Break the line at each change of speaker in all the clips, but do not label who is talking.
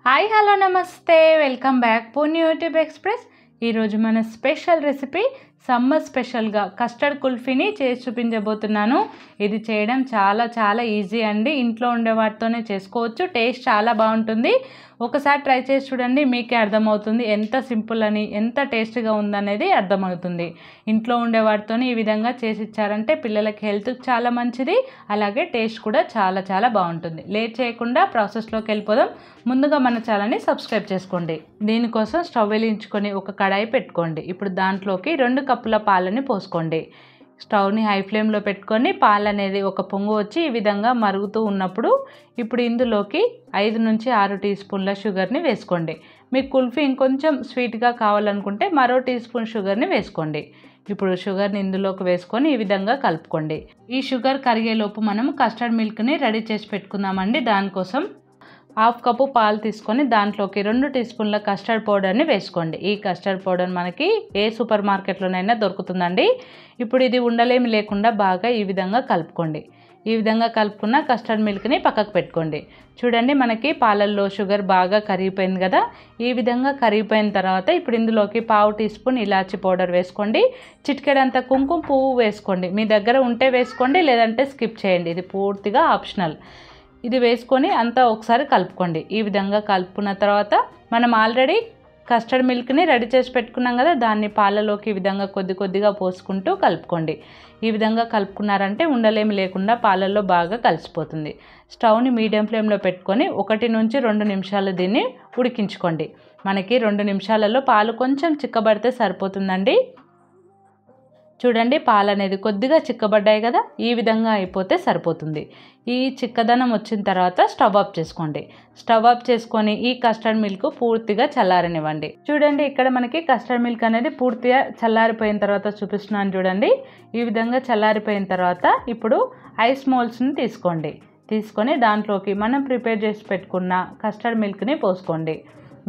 Hi hello నమస్తే welcome back Purni YouTube express. ఈరోజు మన స్పెషల్ రెసిపీ సమ్మర్ స్పెషల్గా కస్టర్డ్ కుల్ఫీని చేసి చూపించబోతున్నాను। ఇది చేయడం చాలా ఈజీ అండి, ఇంట్లో ఉండే వాటితోనే చేసుకోవచ్చు। టేస్ట్ చాలా బాగుంటుంది, ఒకసారి ట్రై చేసి చూడండి, మీకే అర్థమవుతుంది ఎంత సింపుల్ అని, ఎంత టేస్టీగా ఉందనేది అర్థమవుతుంది। ఇంట్లో ఉండే వాటితోనే ఈ విధంగా చేసి ఇచ్చారంటే పిల్లలకి హెల్త్కి చాలా మంచిది, అలాగే టేస్ట్ కూడా చాలా బాగుంటుంది। లేట్ చేయకుండా ప్రాసెస్లోకి వెళ్ళిపోదాం। ముందుగా మన ఛానల్ని సబ్స్క్రైబ్ చేసుకోండి। దీనికోసం స్టవ్ వెలిగించుకొని ఒక కడాయి పెట్టుకోండి। ఇప్పుడు దాంట్లోకి 2 కప్పుల పాలని పోసుకోండి। స్టవ్ని హై ఫ్లేమ్లో పెట్టుకొని పాలు అనేది ఒక పొంగు వచ్చి ఈ విధంగా మరుగుతూ ఉన్నప్పుడు ఇప్పుడు ఇందులోకి 5 నుంచి 6 టీ స్పూన్ల షుగర్ని వేసుకోండి। మీకు కుల్ఫీ ఇంకొంచెం స్వీట్గా కావాలనుకుంటే మరో టీ స్పూన్ షుగర్ని వేసుకోండి। ఇప్పుడు షుగర్ని ఇందులోకి వేసుకొని ఈ విధంగా కలుపుకోండి। ఈ షుగర్ కరిగేలోపు మనం కస్టర్డ్ మిల్క్ని రెడీ చేసి పెట్టుకుందామండి। దానికోసం హాఫ్ కప్పు పాలు తీసుకొని దాంట్లోకి 2 టీ స్పూన్ల కస్టర్డ్ పౌడర్ని వేసుకోండి। ఈ కస్టర్డ్ పౌడర్ మనకి ఏ సూపర్ మార్కెట్లోనైనా దొరుకుతుందండి। ఇప్పుడు ఇది ఉండలేమి లేకుండా బాగా ఈ విధంగా కలుపుకోండి। ఈ విధంగా కలుపుకున్న కస్టర్డ్ మిల్క్ని పక్కకు పెట్టుకోండి। చూడండి, మనకి పాలల్లో షుగర్ బాగా కరిగిపోయింది కదా। ఈ విధంగా కరిగిపోయిన తర్వాత ఇప్పుడు ఇందులోకి పావు టీ స్పూన్ ఇలాచీ పౌడర్ వేసుకోండి। చిటికెడంత కుంకుమ పువ్వు వేసుకోండి, మీ దగ్గర ఉంటే వేసుకోండి, లేదంటే స్కిప్ చేయండి, ఇది పూర్తిగా ఆప్షనల్। ఇది వేసుకొని అంతా ఒకసారి కలుపుకోండి। ఈ విధంగా కలుపుకున్న తర్వాత మనం ఆల్రెడీ కస్టర్డ్ మిల్క్ని రెడీ చేసి పెట్టుకున్నాం కదా, దాన్ని పాలలోకి ఈ విధంగా కొద్దిగా పోసుకుంటూ కలుపుకోండి। ఈ విధంగా కలుపుకున్నారంటే ఉండలేమి లేకుండా పాలల్లో బాగా కలిసిపోతుంది। స్టవ్ని మీడియం ఫ్లేమ్లో పెట్టుకొని 1 నుంచి 2 నిమిషాలు దీన్ని ఉడికించుకోండి। మనకి 2 నిమిషాలలో పాలు కొంచెం చిక్కబడితే సరిపోతుందండి। చూడండి, పాలు అనేది కొద్దిగా చిక్కబడ్డాయి కదా, ఈ విధంగా అయిపోతే సరిపోతుంది। ఈ చిక్కదనం వచ్చిన తర్వాత స్టవ్ ఆఫ్ చేసుకోండి। స్టవ్ ఆఫ్ చేసుకొని ఈ కస్టర్డ్ మిల్క్ పూర్తిగా చల్లారనివ్వండి। చూడండి, ఇక్కడ మనకి కస్టర్డ్ మిల్క్ అనేది పూర్తిగా చల్లారిపోయిన తర్వాత చూపిస్తున్నాను చూడండి। ఈ విధంగా చల్లారిపోయిన తర్వాత ఇప్పుడు ఐస్ మోల్డ్స్ని తీసుకొని దాంట్లోకి మనం ప్రిపేర్ చేసి పెట్టుకున్న కస్టర్డ్ మిల్క్ని పోసుకోండి।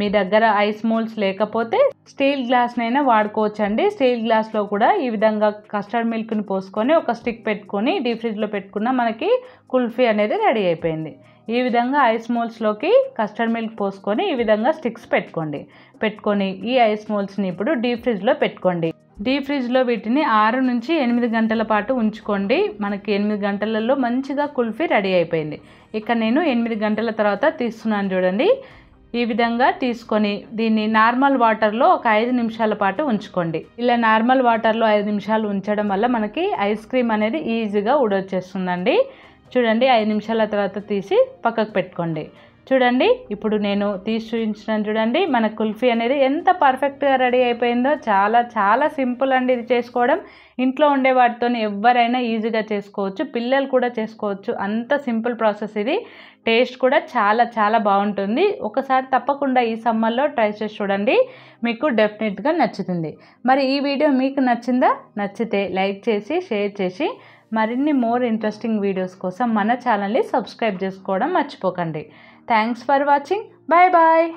మీ దగ్గర ఐస్ మోల్డ్స్ లేకపోతే స్టీల్ గ్లాస్నైనా వాడుకోవచ్చండి। స్టీల్ గ్లాస్లో కూడా ఈ విధంగా కస్టర్డ్ మిల్క్ని పోసుకొని ఒక స్టిక్ పెట్టుకొని డీప్ ఫ్రిడ్జ్లో పెట్టుకున్న మనకి కుల్ఫీ అనేది రెడీ అయిపోయింది। ఈ విధంగా ఐస్ మోల్డ్స్లోకి కస్టర్డ్ మిల్క్ పోసుకొని ఈ విధంగా స్టిక్స్ పెట్టుకొని ఈ ఐస్ మోల్డ్స్ని ఇప్పుడు డీప్ ఫ్రిడ్జ్లో పెట్టుకోండి। డీప్ ఫ్రిడ్జ్లో వీటిని 6 నుంచి 8 గంటల పాటు ఉంచుకోండి। మనకి 8 గంటలలో మంచిగా కుల్ఫీ రెడీ అయిపోయింది। ఇక నేను 8 గంటల తర్వాత తీస్తున్నాను చూడండి। ఈ విధంగా తీసుకొని దీన్ని నార్మల్ వాటర్లో ఒక 5 నిమిషాల పాటు ఉంచుకోండి। ఇలా నార్మల్ వాటర్లో 5 నిమిషాలు ఉంచడం వల్ల మనకి ఐస్ క్రీమ్ అనేది ఈజీగా ఉడొచ్చేస్తుందండి। చూడండి, 5 నిమిషాల తర్వాత తీసి పక్కకు పెట్టుకోండి। చూడండి, ఇప్పుడు నేను తీసి చూపించినాను చూడండి, మన కుల్ఫీ అనేది ఎంత పర్ఫెక్ట్గా రెడీ అయిపోయిందో। చాలా సింపుల్ అండి ఇది చేసుకోవడం। ఇంట్లో ఉండే వాటితో ఎవరైనా ఈజీగా చేసుకోవచ్చు, పిల్లలు కూడా చేసుకోవచ్చు, అంత సింపుల్ ప్రాసెస్ ఇది। టేస్ట్ కూడా చాలా బాగుంటుంది। ఒకసారి తప్పకుండా ఈ సమ్మర్లో ట్రై చేసి చూడండి, మీకు డెఫినెట్గా నచ్చుతుంది। మరి ఈ వీడియో మీకు నచ్చిందా? నచ్చితే లైక్ చేసి షేర్ చేసి మరిన్ని మోర్ ఇంట్రెస్టింగ్ వీడియోస్ కోసం మన ఛానల్ని సబ్స్క్రైబ్ చేసుకోవడం మర్చిపోకండి। Thanks for watching, bye bye.